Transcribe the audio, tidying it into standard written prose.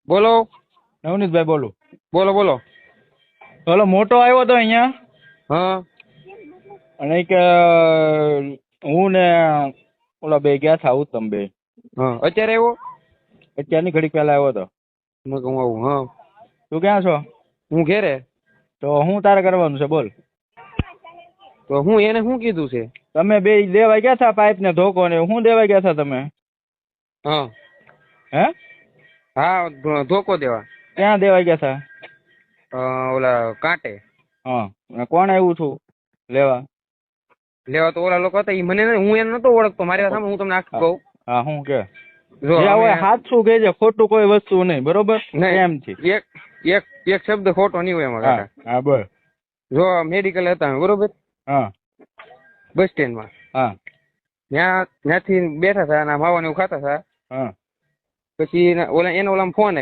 બોલો. નવનીતભાઈ બોલું. બોલો બોલો. ઓલો મોટો આવ્યો તો અહીંયા હા અને કે હું ને ઓલા બે ગયા થા ઉત્તમ બે હા અત્યારે આવ્યો. અત્યારની ઘડી પહેલા આવ્યો તો. મેં કહું આવું. હા તું ક્યાં છો? હું ઘેરે. તો હું તારે કરવાનું છે બોલ. તો હું એને શું કીધું છે? તમે બે દેવા ગયા થા પાઇપ ને ધોકો ને હું દેવા ગયા થા તમે? હા હે હા ધોકો દેવા. ક્યાં દેવા ગયા થા? ઓલા કાંટે. હા અને કોણ આવ્યું છું લેવા? લેવા તો ઓલા લોકો હતા. ઈ મને હું એને નતો ઓળખતો. મારી સામે હું તમને આખું કહું. હા હું કે જો જે અમે હોય સાચું કહેજે, ખોટું કોઈ વસ્તુ નહીં, બરોબર? નહીં, એમથી એક એક એક શબ્દ ખોટો નહીં હોય એમાં હા કાકા. હા બોલ. જો મેડિકલ હતા અમે, બરોબર, હા બસ સ્ટેન્ડમાં. હા ત્યાંથી બેઠા હતા અને માવા ને એવું ખાતા હતા. હા પછી ઓલા ફોન